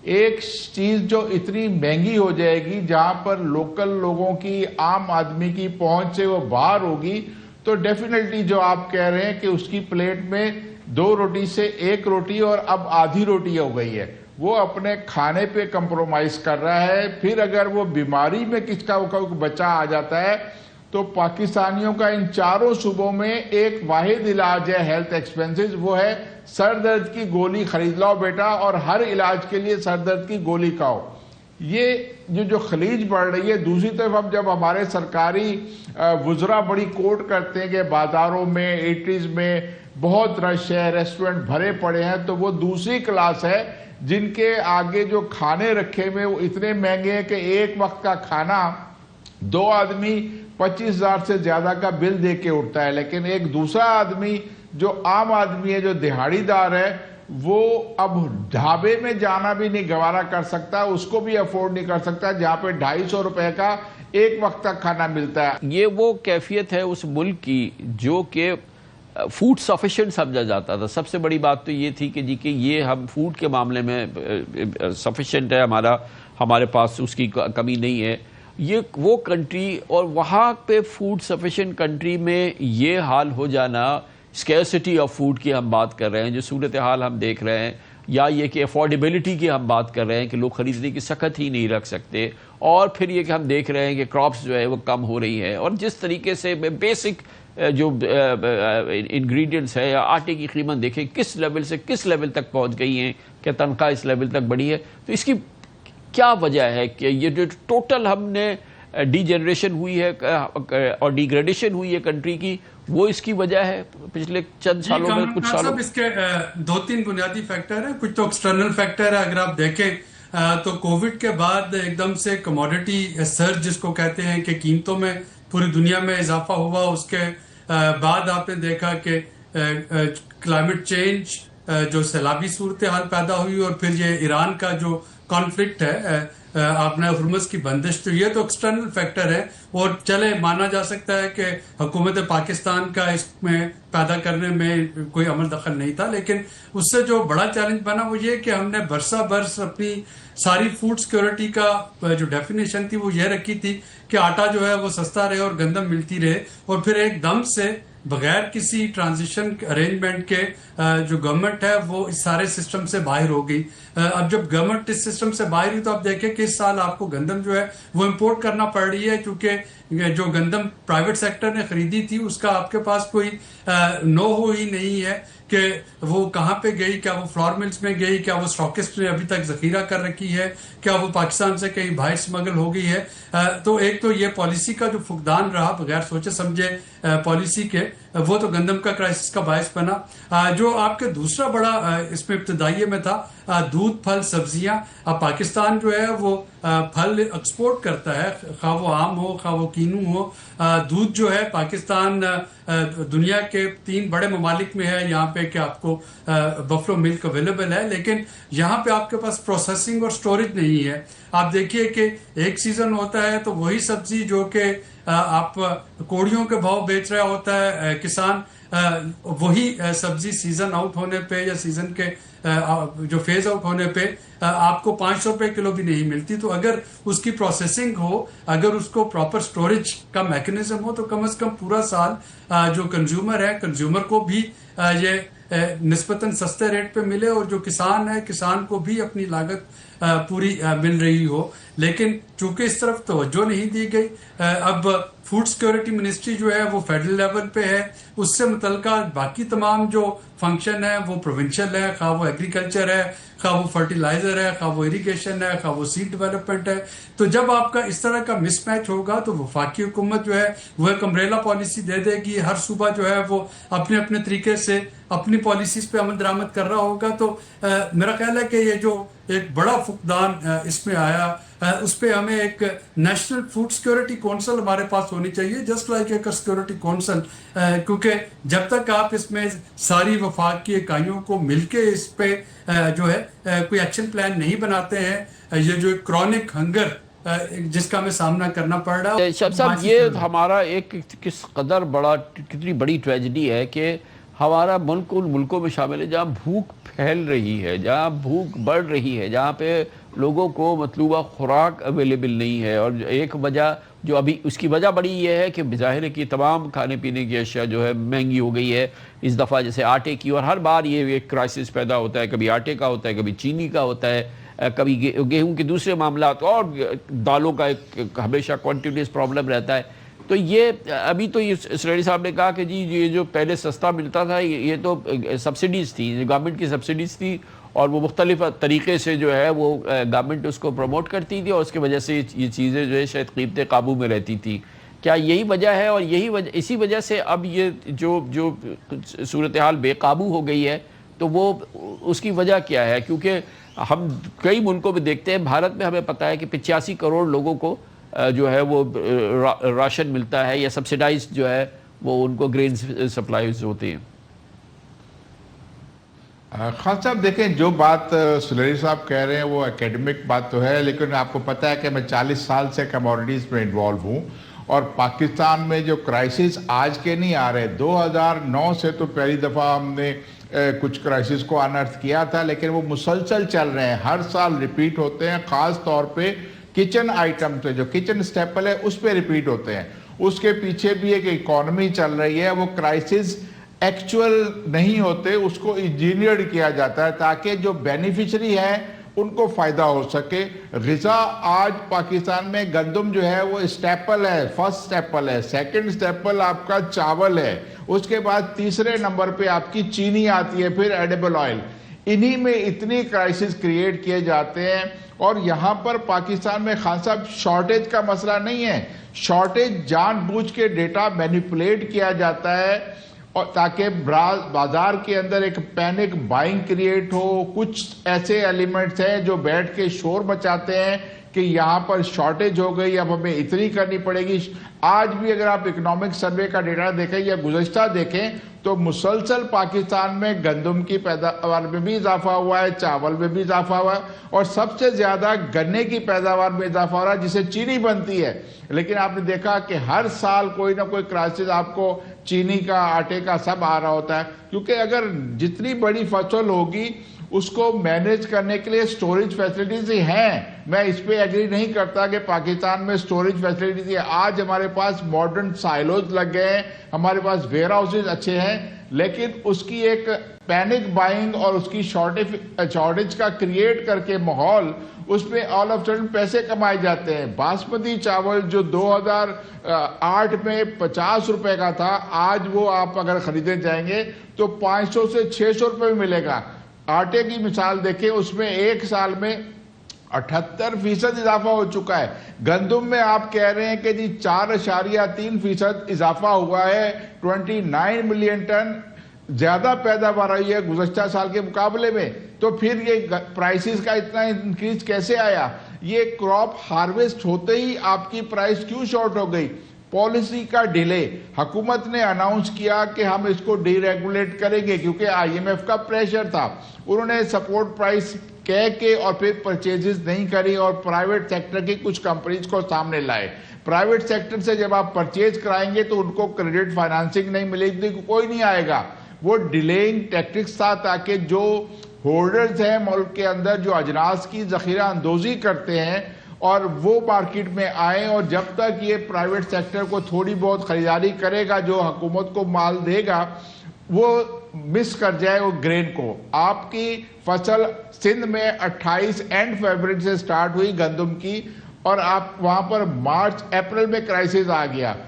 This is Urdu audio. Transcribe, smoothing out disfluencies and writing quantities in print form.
ایک چیز جو اتنی مہنگی ہو جائے گی جہاں پر لوکل لوگوں کی، عام آدمی کی پہنچ سے وہ باہر ہوگی، تو ڈیفینیٹلی جو آپ کہہ رہے ہیں کہ اس کی پلیٹ میں 2 روٹی سے 1 روٹی اور اب آدھی روٹی ہو گئی ہے، وہ اپنے کھانے پہ کمپرومائز کر رہا ہے۔ پھر اگر وہ بیماری میں کس کا بچہ آ جاتا ہے تو پاکستانیوں کا ان چاروں صوبوں میں ایک واحد علاج ہے ہیلتھ ایکسپینسز، وہ ہے سر درد کی گولی خرید لاؤ بیٹا اور ہر علاج کے لیے سر درد کی گولی کھاؤ۔ یہ جو خلیج بڑھ رہی ہے، دوسری طرف اب جب ہمارے سرکاری وزراء بڑی کوٹ کرتے ہیں کہ بازاروں میں، ایٹریز میں بہت رش ہے، ریسٹورنٹ بھرے پڑے ہیں، تو وہ دوسری کلاس ہے جن کے آگے جو کھانے رکھے ہوئے وہ اتنے مہنگے ہیں کہ ایک وقت کا کھانا 2 آدمی 25,000 سے زیادہ کا بل دے کے اٹھتا ہے، لیکن ایک دوسرا آدمی جو عام آدمی ہے، جو دہاڑی دار ہے، وہ اب ڈھابے میں جانا بھی نہیں گوارا کر سکتا، اس کو بھی افورڈ نہیں کر سکتا جہاں پہ 250 روپے کا ایک وقت کا کھانا ملتا ہے۔ یہ وہ کیفیت ہے اس ملک کی جو کہ فوڈ سفیشینٹ سمجھا جاتا تھا۔ سب سے بڑی بات تو یہ تھی کہ جی کہ یہ ہم فوڈ کے معاملے میں سفیشینٹ ہے، ہمارے پاس اس کی کمی نہیں ہے۔ یہ وہ کنٹری، اور وہاں پہ فوڈ سفیشینٹ کنٹری میں یہ حال ہو جانا، اسکیرسٹی آف فوڈ کی ہم بات کر رہے ہیں، جو صورتحال ہم دیکھ رہے ہیں، یا یہ کہ افورڈیبلٹی کی ہم بات کر رہے ہیں کہ لوگ خریدنے کی سخت ہی نہیں رکھ سکتے، اور پھر یہ کہ ہم دیکھ رہے ہیں کہ کراپس جو ہے وہ کم ہو رہی ہیں، اور جس طریقے سے بیسک جو انگریڈینٹس ہے یا آٹے کی قیمت دیکھیں کس لیول سے کس لیول تک پہنچ گئی ہیں، کہ تنخواہ اس لیول تک بڑھی ہے، تو اس کی کیا وجہ ہے کہ یہ جو ٹوٹل ہم نے ڈی جنریشن ہوئی ہے اور ڈیگریڈیشن ہوئی ہے کنٹری کی، وہ اس کی وجہ ہے پچھلے چند سالوں میں؟ کچھ سالوں اس کے 2-3 بنیادی فیکٹر ہیں، کچھ تو ایکسٹرنل فیکٹر ہے۔ اگر آپ دیکھیں تو کووڈ کے بعد ایک دم سے کموڈٹی سرج جس کو کہتے ہیں کہ قیمتوں میں پوری دنیا میں اضافہ ہوا، اس کے بعد آپ نے دیکھا کہ کلائمیٹ چینج، جو سیلابی صورتحال پیدا ہوئی، اور پھر یہ ایران کا جو کانفلکٹ ہے، آپ نے ہرمز کی بندش، تو یہ تو ایکسٹرنل فیکٹر ہے، اور چلے مانا جا سکتا ہے کہ حکومت پاکستان کا اس میں پیدا کرنے میں کوئی عمل دخل نہیں تھا، لیکن اس سے جو بڑا چیلنج بنا وہ یہ کہ ہم نے برسہ برس اپنی ساری فوڈ سیکورٹی کا جو ڈیفینیشن تھی وہ یہ رکھی تھی کہ آٹا جو ہے وہ سستا رہے اور گندم ملتی رہے، اور پھر ایک دم سے بغیر کسی ٹرانزیشن ارینجمنٹ کے جو گورنمنٹ ہے وہ اس سارے سسٹم سے باہر ہو گئی۔ اب جب گورنمنٹ اس سسٹم سے باہر ہوئی تو آپ دیکھیں کہ اس سال آپ کو گندم جو ہے وہ امپورٹ کرنا پڑ رہی ہے، کیونکہ جو گندم پرائیویٹ سیکٹر نے خریدی تھی اس کا آپ کے پاس کوئی نو ہو ہی نہیں ہے کہ وہ کہاں پہ گئی، کیا وہ فلور ملز میں گئی، کیا وہ اسٹاکسٹ نے ابھی تک ذخیرہ کر رکھی ہے، کیا وہ پاکستان سے کہیں باہر سمگل ہو گئی ہے۔ تو ایک تو یہ پالیسی کا جو فقدان رہا بغیر سوچے سمجھے پالیسی کے، وہ تو گندم کا کرائسس کا باعث بنا۔ جو آپ کے دوسرا بڑا اس میں ابتدائیے میں تھا دودھ، پھل، سبزیاں۔ اب پاکستان جو ہے وہ پھل ایکسپورٹ کرتا ہے، خواہ وہ آم ہو، خواہ وہ کینو ہو۔ دودھ جو ہے پاکستان دنیا کے 3 بڑے ممالک میں ہے یہاں پہ کہ آپ کو بفلو ملک اویلیبل ہے، لیکن یہاں پہ آپ کے پاس پروسیسنگ اور سٹوریج نہیں ہے۔ آپ دیکھیے کہ ایک سیزن ہوتا ہے تو وہی سبزی جو کہ آپ کوڑیوں کے بھاؤ بیچ رہا ہوتا ہے کسان، وہی سبزی سیزن آؤٹ ہونے پہ یا سیزن کے جو فیز آؤٹ ہونے پہ آپ کو 500 روپے کلو بھی نہیں ملتی۔ تو اگر اس کی پروسیسنگ ہو، اگر اس کو پراپر سٹوریج کا میکنزم ہو، تو کم از کم پورا سال جو کنزیومر ہے، کنزیومر کو بھی یہ نسبتاً سستے ریٹ پہ ملے، اور جو کسان ہے کسان کو بھی اپنی لاگت پوری مل رہی ہو۔ لیکن چونکہ اس طرف توجہ نہیں دی گئی، اب فوڈ سیکورٹی منسٹری جو ہے وہ فیڈرل لیول پہ ہے، اس سے متعلقہ باقی تمام جو فنکشن ہے وہ پروونشل ہے، خواہ وہ ایگریکلچر ہے، خواہ وہ فرٹیلائزر ہے، خواہ وہ اریگیشن ہے، خواہ وہ سیڈ ڈیولپمنٹ ہے۔ تو جب آپ کا اس طرح کا مس میچ ہوگا تو وفاقی حکومت جو ہے وہ ایک امبریلا پالیسی دے دے گی، ہر صوبہ جو ہے وہ اپنے اپنے طریقے سے اپنی پالیسیز پہ عمل درآمد کر رہا ہوگا۔ تو میرا خیال ہے کہ یہ جو ایک بڑا فقدان اس میں آیا، اس پہ ہمیں ایک نیشنل فوڈ سیکورٹی کونسل ہمارے پاس ہونی چاہیے، جسٹ لائک ایک سیکورٹی کونسل، کیونکہ جب تک آپ اس میں ساری وفاق کی اکائیوں کو مل کے اس پہ جو ہے کوئی ایکشن پلان نہیں بناتے ہیں، یہ جو کرونک ہنگر جس کا ہمیں سامنا کرنا پڑ رہا ہے۔ شاہد صاحب، یہ ہمارا ایک کس قدر بڑا، کتنی بڑی ٹریجڈی ہے کہ ہمارا ملک ان ملکوں میں شامل ہے جہاں بھوک پھیل رہی ہے، جہاں بھوک بڑھ رہی ہے، جہاں پہ لوگوں کو مطلوبہ خوراک اویلیبل نہیں ہے. اور ایک وجہ جو ابھی اس کی وجہ بڑی یہ ہے کہ ظاہر ہے کہ تمام کھانے پینے کی اشیاء جو ہے مہنگی ہو گئی ہے اس دفعہ، جیسے آٹے کی. اور ہر بار یہ ایک کرائسس پیدا ہوتا ہے، کبھی آٹے کا ہوتا ہے، کبھی چینی کا ہوتا ہے، کبھی گیہوں کے دوسرے معاملات، اور دالوں کا ایک ہمیشہ کنٹینیوس پرابلم رہتا ہے. تو یہ ابھی تو یہ اسرائیلی صاحب نے کہا کہ جی یہ جو پہلے سستا ملتا تھا یہ تو سبسڈیز تھی، گورنمنٹ کی سبسڈیز تھی، اور وہ مختلف طریقے سے جو ہے وہ گورنمنٹ اس کو پروموٹ کرتی تھی، اور اس کی وجہ سے یہ چیزیں جو ہے شاید قیمتیں قابو میں رہتی تھی. کیا یہی وجہ ہے؟ اور یہی وجہ، اسی وجہ سے اب یہ جو صورتحال بے قابو ہو گئی ہے تو وہ اس کی وجہ کیا ہے؟ کیونکہ ہم کئی ملکوں میں دیکھتے ہیں، بھارت میں ہمیں پتہ ہے کہ 85 کروڑ لوگوں کو جو ہے وہ راشن ملتا ہے، یا سبسیڈائز جو ہے وہ ان کو گرین سپلائیز ہوتے ہیں. خان صاحب دیکھیں، جو بات سلیری صاحب کہہ رہے ہیں وہ اکیڈمک بات تو ہے، لیکن آپ کو پتہ ہے کہ میں 40 سال سے کموڈیٹیز میں انوالو ہوں، اور پاکستان میں جو کرائسس آج کے نہیں آ رہے، 2009 سے تو پہلی دفعہ ہم نے کچھ کرائسس کو انرتھ کیا تھا، لیکن وہ مسلسل چل رہے ہیں، ہر سال ریپیٹ ہوتے ہیں. خاص طور پہ کچن آئٹم پہ، جو کچن سٹیپل ہے اس پہ ریپیٹ ہوتے ہیں. اس کے پیچھے بھی ایک اکانومی چل رہی ہے. وہ کرائسس ایکچول نہیں ہوتے، اس کو انجینئرڈ کیا جاتا ہے تاکہ جو بینیفیشری ہیں ان کو فائدہ ہو سکے. غذا آج پاکستان میں گندم جو ہے وہ سٹیپل ہے، فرسٹ سٹیپل ہے. سیکنڈ سٹیپل آپ کا چاول ہے، اس کے بعد تیسرے نمبر پہ آپ کی چینی آتی ہے، پھر ایڈیبل آئل. انہی میں اتنی کرائسس کریٹ کیے جاتے ہیں. اور یہاں پر پاکستان میں خان صاحب شارٹیج کا مسئلہ نہیں ہے، شارٹیج جان بوجھ کے ڈیٹا مینیپولیٹ کیا جاتا ہے، اور تاکہ بازار کے اندر ایک پینک بائنگ کریٹ ہو. کچھ ایسے ایلیمنٹس ہیں جو بیٹھ کے شور مچاتے ہیں کہ یہاں پر شارٹیج ہو گئی، اب ہمیں اتنی کرنی پڑے گی. آج بھی اگر آپ اکنامک سروے کا ڈیٹا دیکھیں یا گزشتہ دیکھیں تو مسلسل پاکستان میں گندم کی پیداوار میں بھی اضافہ ہوا ہے، چاول میں بھی اضافہ ہوا ہے، اور سب سے زیادہ گنے کی پیداوار میں اضافہ ہو رہا ہے جسے چینی بنتی ہے. لیکن آپ نے دیکھا کہ ہر سال کوئی نہ کوئی کرائسس آپ کو چینی کا، آٹے کا سب آ رہا ہوتا ہے. کیونکہ اگر جتنی بڑی فصل ہوگی اس کو مینیج کرنے کے لیے سٹوریج فیسلٹیز ہیں. میں اس پہ ایگری نہیں کرتا کہ پاکستان میں سٹوریج فیسلٹیز ہے. آج ہمارے پاس ماڈرن سائلوز لگ گئے ہیں، ہمارے پاس ویئر ہاؤسز اچھے ہیں، لیکن اس کی ایک پینک بائنگ اور اس کی شارٹیج کا کریٹ کر کے ماحول، اس میں آل آف سڈن پیسے کمائے جاتے ہیں. باسمتی چاول جو 2008 میں 50 روپے کا تھا، آج وہ آپ اگر خریدنے جائیں گے تو 500 سے 600 روپے میں ملے گا. آٹے کی مثال دیکھیں، اس میں ایک سال میں 78% اضافہ ہو چکا ہے. گندم میں آپ کہہ رہے ہیں کہ جی 4.3% اضافہ ہوا ہے، 29 ملین ٹن زیادہ پیداوار آئی ہے گزشتہ سال کے مقابلے میں. تو پھر یہ پرائسز کا اتنا انکریز کیسے آیا؟ یہ کراپ ہارویسٹ ہوتے ہی آپ کی پرائس کیوں شارٹ ہو گئی؟ پالیسی کا ڈیلے. حکومت نے اناؤنس کیا کہ ہم اس کو ڈی ریگولیٹ کریں گے کیونکہ IMF کا پریشر تھا. انہوں نے سپورٹ پرائس کہہ کے اور پھر پرچیزز نہیں کری اور پرائیویٹ سیکٹر کی کچھ کمپنیز کو سامنے لائے. پرائیویٹ سیکٹر سے جب آپ پرچیز کرائیں گے تو ان کو کریڈٹ فائنانسنگ نہیں ملے گی، کوئی نہیں آئے گا. وہ ڈیلیئنگ ٹیکٹکس تھا تاکہ جو ہولڈرز ہیں ملک کے اندر، جو اجناس کی ذخیرہ اندوزی کرتے ہیں، اور وہ مارکیٹ میں آئیں. اور جب تک یہ پرائیویٹ سیکٹر کو تھوڑی بہت خریداری کرے گا، جو حکومت کو مال دے گا، وہ مس کر جائے وہ گرین کو. آپ کی فصل سندھ میں 28 اینڈ فیبرری سے سٹارٹ ہوئی گندم کی، اور آپ وہاں پر مارچ اپریل میں کرائسس آ گیا.